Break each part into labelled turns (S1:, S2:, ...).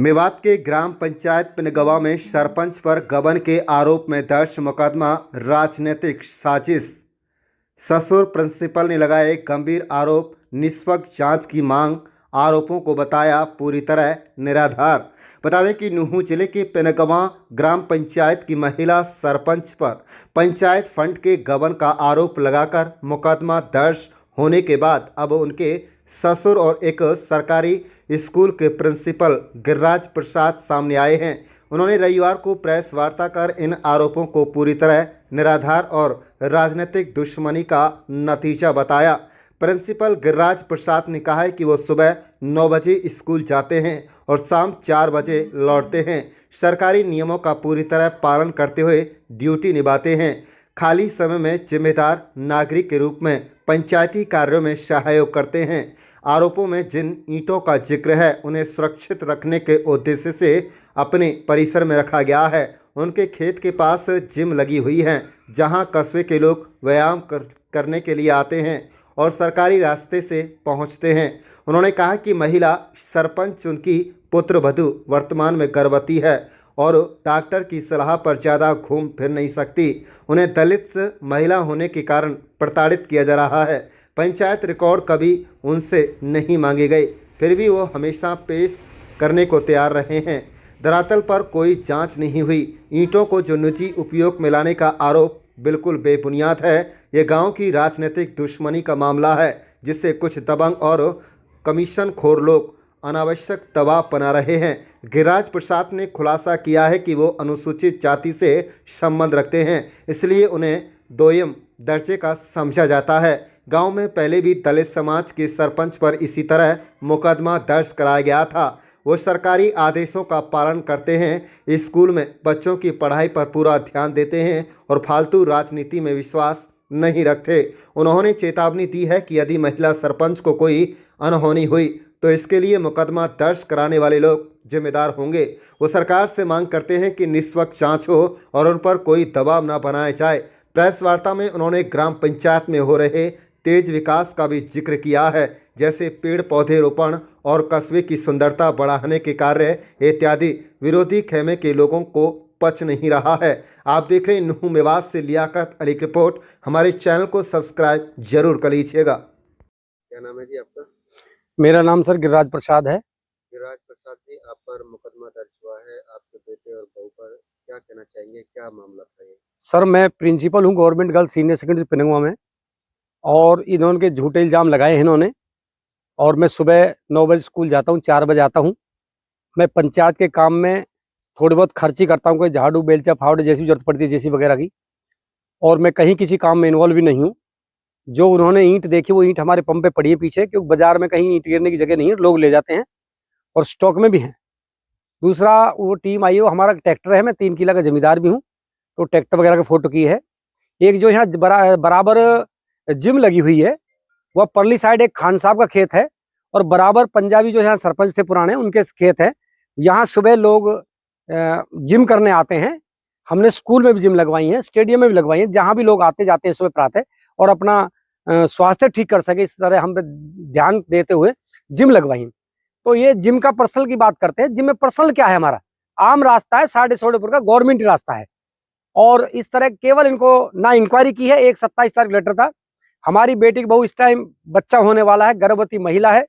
S1: मेवात के ग्राम पंचायत पिनगवा में सरपंच पर गबन के आरोप में दर्ज मुकदमा राजनीतिक साजिश। ससुर प्रिंसिपल ने लगाए गंभीर आरोप, निष्पक्ष जांच की मांग। आरोपों को बताया पूरी तरह निराधार। बता दें कि नूंह जिले के पिनगवा ग्राम पंचायत की महिला सरपंच पर पंचायत फंड के गबन का आरोप लगाकर मुकदमा दर्ज होने के बाद अब उनके ससुर और एक सरकारी स्कूल के प्रिंसिपल गिरिराज प्रसाद सामने आए हैं। उन्होंने रविवार को प्रेस वार्ता कर इन आरोपों को पूरी तरह निराधार और राजनीतिक दुश्मनी का नतीजा बताया। प्रिंसिपल गिरिराज प्रसाद ने कहा है कि वो सुबह 9 बजे स्कूल जाते हैं और शाम 4 बजे लौटते हैं। सरकारी नियमों का पूरी तरह पालन करते हुए ड्यूटी निभाते हैं। खाली समय में जिम्मेदार नागरिक के रूप में पंचायती कार्यों में सहयोग करते हैं। आरोपों में जिन ईंटों का जिक्र है उन्हें सुरक्षित रखने के उद्देश्य से अपने परिसर में रखा गया है। उनके खेत के पास जिम लगी हुई है जहां कस्बे के लोग व्यायाम करने के लिए आते हैं और सरकारी रास्ते से पहुंचते हैं। उन्होंने कहा कि महिला सरपंच उनकी पुत्रवधू वर्तमान में गर्भवती है और डॉक्टर की सलाह पर ज़्यादा घूम फिर नहीं सकती। उन्हें दलित महिला होने के कारण प्रताड़ित किया जा रहा है। पंचायत रिकॉर्ड कभी उनसे नहीं मांगे गए, फिर भी वो हमेशा पेश करने को तैयार रहे हैं। धरातल पर कोई जांच नहीं हुई। ईंटों को जो निजी उपयोग में लाने का आरोप बिल्कुल बेबुनियाद है। ये गांव की राजनीतिक दुश्मनी का मामला है जिससे कुछ दबंग और कमीशन खोर लोग अनावश्यक दबाव बना रहे हैं। गिरिराज प्रसाद ने खुलासा किया है कि वो अनुसूचित जाति से संबंध रखते हैं, इसलिए उन्हें दोयम दर्जे का समझा जाता है। गांव में पहले भी दलित समाज के सरपंच पर इसी तरह मुकदमा दर्ज कराया गया था। वो सरकारी आदेशों का पालन करते हैं, स्कूल में बच्चों की पढ़ाई पर पूरा ध्यान देते हैं और फालतू राजनीति में विश्वास नहीं रखते। उन्होंने चेतावनी दी है कि यदि महिला सरपंच को कोई अनहोनी हुई तो इसके लिए मुकदमा दर्ज कराने वाले लोग जिम्मेदार होंगे। वो सरकार से मांग करते हैं कि निष्पक्ष जांच हो और उन पर कोई दबाव न बनाया जाए। प्रेस वार्ता में उन्होंने ग्राम पंचायत में हो रहे तेज विकास का भी जिक्र किया है, जैसे पेड़ पौधे रोपण और कस्बे की सुंदरता बढ़ाने के कार्य इत्यादि। विरोधी खेमे के लोगों को पच नहीं रहा है। आप देख रहे हैं नूंह मेवात से लियाकत अली की रिपोर्ट। हमारे चैनल को सब्सक्राइब जरूर कर लीजिएगा।
S2: क्या नाम है जी आपका?
S3: मेरा नाम सर गिरिराज प्रसाद है।
S2: गिरिराज प्रसाद जी, आप पर मुकदमा दर्ज हुआ है आपके बेटे और बहू पर, क्या कहना चाहेंगे, क्या मामला था ये?
S3: सर मैं प्रिंसिपल हूँ government girls senior secondary Pinangwan में, और इन्होंने झूठे इल्ज़ाम लगाए हैं इन्होंने। और मैं सुबह 9 बजे स्कूल जाता हूँ, 4 बजे आता हूँ। मैं पंचायत के काम में थोड़ी बहुत खर्ची करता हूँ, कोई झाड़ू बेलचा फावड़े जैसी जरूरत पड़ती है जैसी वगैरह की, और मैं कहीं किसी काम में इन्वॉल्व भी नहीं हूँ। जो उन्होंने ईंट देखी वो ईंट हमारे पंप पे पड़ी है पीछे, क्योंकि बाजार में कहीं ईंट गिरने की जगह नहीं है, लोग ले जाते हैं और स्टॉक में भी हैं। दूसरा वो टीम आई है, वो हमारा ट्रैक्टर है, मैं 3 किला का जमींदार भी हूँ, तो ट्रैक्टर वगैरह का फोटो की है। एक जो यहाँ बराबर जिम लगी हुई है, वह परली साइड एक खान साहब का खेत है, और बराबर पंजाबी जो यहाँ सरपंच थे पुराने उनके खेत है। यहाँ सुबह लोग जिम करने आते हैं। हमने स्कूल में भी जिम लगवाई है, स्टेडियम में भी लगवाई है, जहाँ भी लोग आते जाते हैं सुबह प्रातः और अपना स्वास्थ्य ठीक कर सके, इस तरह हम ध्यान देते हुए जिम लगवाई। तो ये जिम का पर्सनल की बात करते हैं। जिम में पर्सनल क्या है, हमारा आम रास्ता है, 150 फुट का गवर्नमेंट रास्ता है। और इस तरह केवल इनको ना इंक्वायरी की है। एक 27 तारीख लेटर था। हमारी बेटी की बहू इस टाइम बच्चा होने वाला है, गर्भवती महिला है।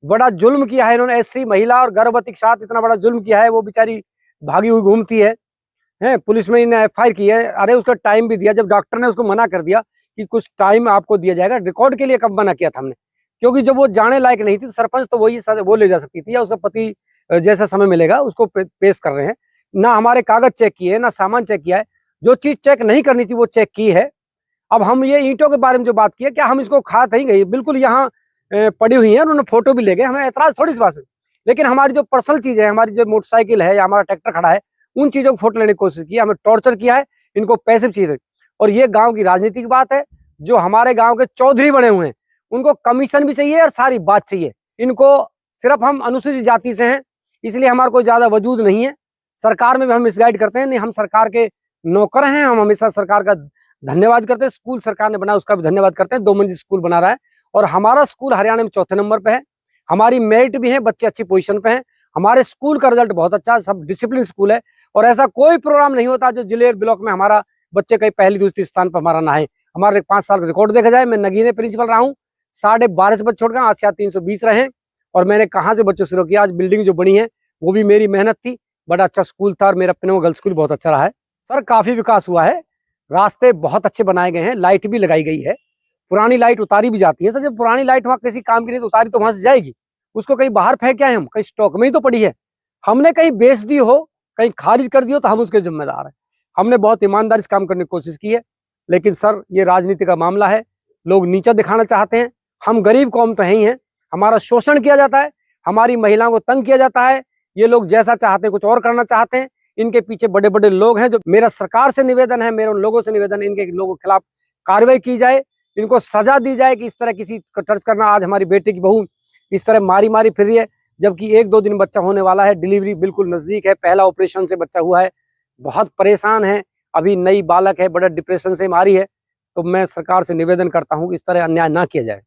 S3: बड़ा जुल्म किया है इन्होंने, एससी महिला और गर्भवती के साथ इतना बड़ा जुल्म किया है। वो बेचारी भागी हुई घूमती है, पुलिस में इन्हें एफआईआर की है। अरे उसका टाइम भी दिया, जब डॉक्टर ने उसको मना कर दिया कि कुछ टाइम आपको दिया जाएगा। रिकॉर्ड के लिए कब मना किया था हमने, क्योंकि जब वो जाने लायक नहीं थी तो सरपंच तो वही वो ले जा सकती थी, या उसका पति जैसा समय मिलेगा उसको पेश कर रहे हैं। ना हमारे कागज चेक किए है, ना सामान चेक किया है। जो चीज चेक नहीं करनी थी वो चेक की है। अब हम ये ईंटों के बारे में जो बात की है, क्या हम इसको खा नहीं गई, बिल्कुल यहाँ पड़ी हुई है, उन्होंने फोटो भी ले गए, हमें एतराज थोड़ी सी बात है। लेकिन हमारी जो पर्सनल चीज है, हमारी जो मोटरसाइकिल है या हमारा ट्रैक्टर खड़ा है, उन चीजों को फोटो लेने की कोशिश की, हमें टॉर्चर किया है। इनको पैसे भी चाहिए। और ये गाँव की राजनीति की बात है। जो हमारे गाँव के चौधरी बने हुए हैं उनको कमीशन भी चाहिए और सारी बात चाहिए। इनको सिर्फ हम अनुसूचित जाति से हैं, इसलिए हमारा कोई ज्यादा वजूद नहीं है। सरकार में भी हम मिसगाइड करते हैं, नहीं हम सरकार के नौकर हैं। हम हमेशा सरकार का धन्यवाद करते हैं। स्कूल सरकार ने बनाया उसका भी धन्यवाद करते हैं। 2 मंजिल स्कूल बना रहा है और हमारा स्कूल हरियाणा में 4थे नंबर पे है। हमारी मेरिट भी है, बच्चे अच्छी पोजीशन पे हैं। हमारे स्कूल का रिजल्ट बहुत अच्छा है, सब डिसिप्लिन स्कूल है और ऐसा कोई प्रोग्राम नहीं होता जो जिले ब्लॉक में हमारा बच्चे कहीं पहली दूसरी स्थान पर हमारा ना है। हमारे 5 साल का रिकॉर्ड देखा जाए, मैं नगीने प्रिंसिपल रहा हूँ, 12.5 बच्चे छोड़ गए, आज शायद 320 रहे। और मैंने कहाँ से बच्चों शुरू किया, आज बिल्डिंग जो बनी है वो भी मेरी मेहनत थी। बड़ा अच्छा स्कूल था और मेरा पिनवा गर्ल्स स्कूल बहुत अच्छा रहा है। सर काफी विकास हुआ है, रास्ते बहुत अच्छे बनाए गए हैं, लाइट भी लगाई गई है, पुरानी लाइट उतारी भी जाती है। सर जब पुरानी लाइट वहाँ किसी काम की नहीं तो उतारी तो वहां से जाएगी, उसको कहीं बाहर फेंक आए हम, कहीं स्टॉक में ही तो पड़ी है। हमने कहीं बेच दी हो, कहीं खारिज कर दी हो तो हम उसके जिम्मेदार हैं। हमने बहुत ईमानदारी से काम करने की कोशिश की है, लेकिन सर ये राजनीति का मामला है, लोग नीचा दिखाना चाहते हैं। हम गरीब कौम तो है ही हैं, हमारा शोषण किया जाता है, हमारी महिलाओं को तंग किया जाता है। ये लोग जैसा चाहते हैं कुछ और करना चाहते हैं। इनके पीछे बड़े बड़े लोग हैं। जो मेरा सरकार से निवेदन है, मेरे उन लोगों से निवेदन है, इनके लोगों के खिलाफ कार्रवाई की जाए, इनको सजा दी जाए कि इस तरह किसी को टच करना। आज हमारी बेटी की बहू इस तरह मारी मारी फिर रही है, जबकि 1-2 दिन बच्चा होने वाला है, डिलीवरी बिल्कुल नजदीक है, पहला ऑपरेशन से बच्चा हुआ है, बहुत परेशान है, अभी नई बालक है, बड़ा डिप्रेशन से मारी है। तो मैं सरकार से निवेदन करता हूँ कि इस तरह अन्याय ना किया जाए।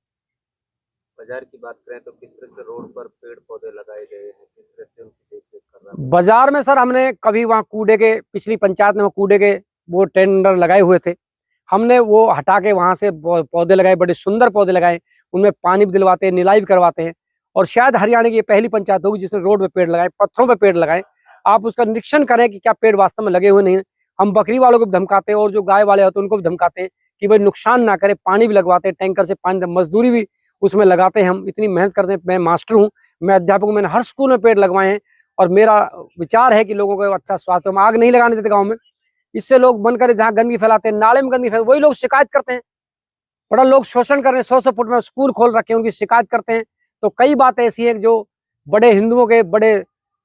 S2: बाजार की बात करें तो किस तरह से रोड पर पेड़ पौधे लगाए गए हैं, किस तरह से उनकी देख रेख करना है?
S3: बाजार में सर हमने कभी वहाँ कूड़े के, पिछली पंचायत में कूड़े के वो टेंडर लगाए हुए थे, हमने वो हटा के वहां से पौधे लगाए, बड़े सुंदर पौधे लगाए, उनमें पानी भी दिलवाते हैं, निलाई भी करवाते हैं। और शायद हरियाणा की ये पहली पंचायत होगी जिसने रोड पे पेड़ लगाए, पत्थरों पे पेड़ लगाए। आप उसका निरीक्षण करें कि क्या पेड़ वास्तव में लगे हुए नहीं है। हम बकरी वालों को भी धमकाते हैं और जो गाय वाले होते हैं उनको भी धमकाते हैं कि भाई नुकसान ना करे, पानी भी लगवाते हैं, टैंकर से पानी, मजदूरी भी उसमें लगाते हैं। हम इतनी मेहनत करते हैं। मैं मास्टर हूँ, मैं अध्यापक हूँ, मैंने हर स्कूल में पेड़ लगवाए हैं और मेरा विचार है कि लोगों को अच्छा स्वास्थ्य, हम आग नहीं लगाने देते गाँव में। इससे लोग बन कर जहाँ गंदगी फैलाते हैं, नाले में गंदगी फैलाते, वही लोग शिकायत करते हैं। बड़ा लोग शोषण कर रहे हैं, 100 फुट में स्कूल खोल रखे हैं, उनकी शिकायत करते हैं। तो कई बातें ऐसी है जो बड़े हिंदुओं के बड़े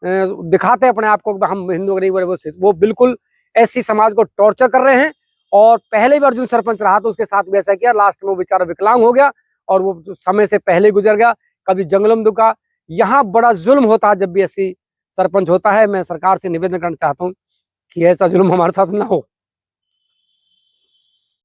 S3: दिखाते हैं अपने आप को, हम हिंदू नहीं, वो बिल्कुल ऐसी समाज को टॉर्चर कर रहे हैं। और पहले भी अर्जुन सरपंच रहा तो उसके साथ भी ऐसा किया, लास्ट में वो बेचारा विकलांग हो गया और वो समय से पहले गुजर गया। कभी जंगलों में दुखा, यहाँ बड़ा जुल्म होता है जब भी ऐसी सरपंच होता है। मैं सरकार से निवेदन करना चाहता हूँ कि ऐसा जुल्म हमारे साथ ना हो।